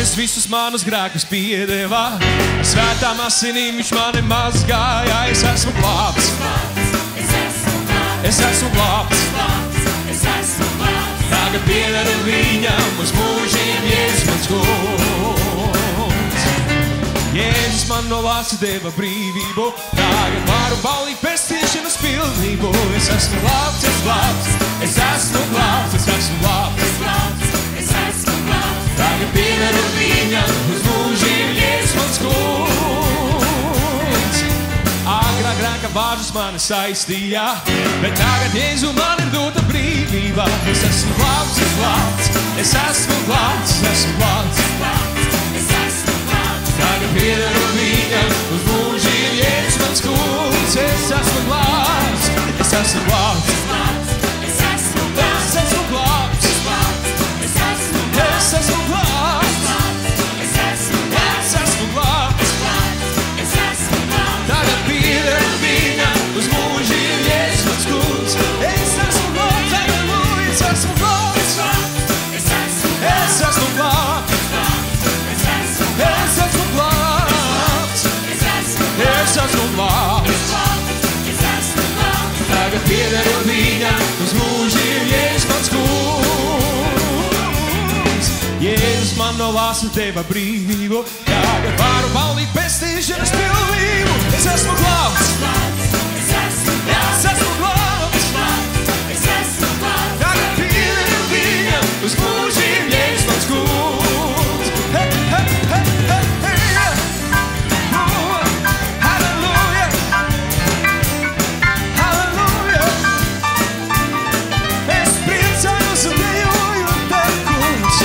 Jēzus visus manus grēkus piedeva, svētām asinīm viņš mani mazgāja. Es esmu glābts, es esmu glābts, tagad piederu viņam uz mūžiem. Jēzus mans kungs, Jēzus man no lāca deva brīvību, tagad varu baudīt pestīšanas pilnību. Es esmu glābts, es glābts, es esmu glābts, es esmu glābts, tagad piederu viņam uz mūžiem. Jēzus mans kungs, agrāk grēka vārdus mani saistīja, bet tagad Jēzu man ir dota brīvība. Es esmu glābts, es glābts, es esmu glābts, es esmu glābts, tagad piederu viņam uz mūžiem. Jēzus mans kungs, es esmu glābts, es esmu glābts, es esmu glābts, es esmu glābts, es esmu glābts, tagad piederu viņam uz mūžiem. Jēzus mans kungs, es esmu glābts, aleluja, es esmu glābts, es esmu glābts, es esmu glābts, es esmu glābts, tagad piederu viņam uz mūžiem. Jēzus mans kungs, Jēzus man no lāsa deva brīvību, tagad varu baudīt pestīšanas pilnību. Es esmu glābts, es esmu glābts, tagad piederu viņam uz mūžiem. Jēzus mans kungs, hey, hey, hey, hey, hey, oh, halleluja, halleluja. Es priecājos un dejoju tev, kungs,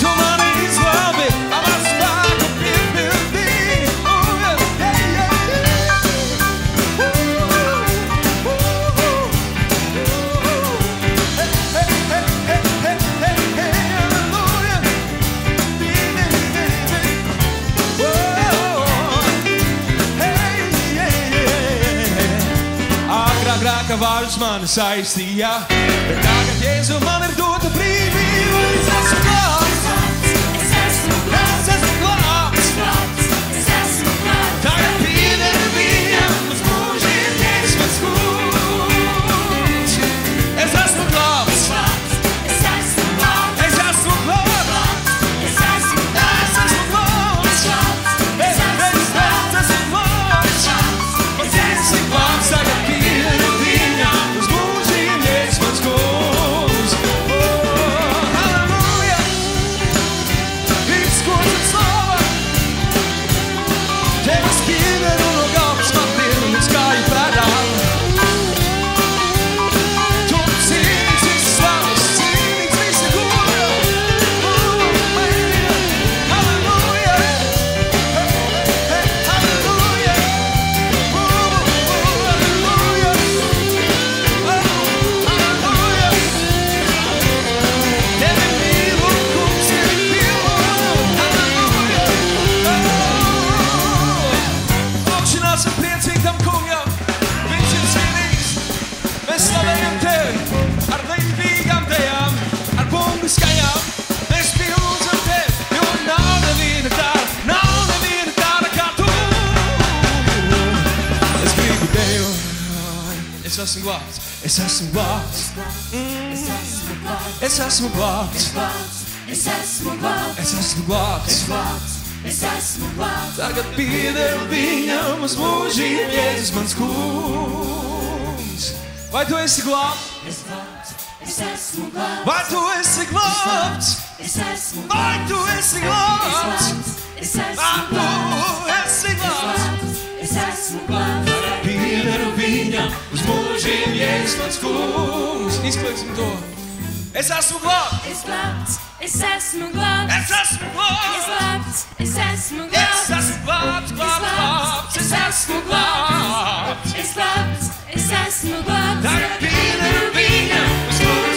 tu mani izglābi, ar spēku piepildīji. Oh, yeah, yeah, yeah. Hey, hey, hey, hey, hey, hey, halleluja. Agrāk grēka vārdus mani saistīja, bet tagad Jēzu man ir dota brīvība. Es esmu glābts, es esmu glābts, tagad piederu viņam uz mūžiem. Jēzus mans kungs, es esmu glābts, es esmu glābts, es esmu glābts, es esmu glābts, es esmu glābts, tagad piederu viņam uz mūžiem. Jēzus mans kungs, oh, halleluja, viss gods un slava tev es piederu no galvas matiem līdz kāju pēdām. Tu cienīts visas slavas, cienīts visa goda, halleluja, hey, halleluja, halleluja, halleluja. Tevi mīlu, kungs, tevi mīlu, halleluja. Augšināsim priecīgam kungam, viņš ir cienīgs. Mēs slavējam tevi ar līdzīgām dejām, ar bungu skaņām. Mēs pielūdzam tevi, jo nav neviena tāda kā tu. Es gribu deju, es esmu glābts, es esmu glābts, es esmu glābts, es esmu glābts, tagad piederu viņam uz mūžiem. Jēzus mans kungs, vai tu esi glābts? Vai tu esi glābts? Vai tu esi glābts? Vai tu esi glābts? Tagad piederu viņam uz mūžiem. Jēzus mans kungs, izklaiksim to. Es esmu glābts, Es esmu glābts, es esmu glābts, es esmu es esmu glābts, glābts, es esmu glābts. es esmu glābts. Tagad piederu viņam uz mūžiem.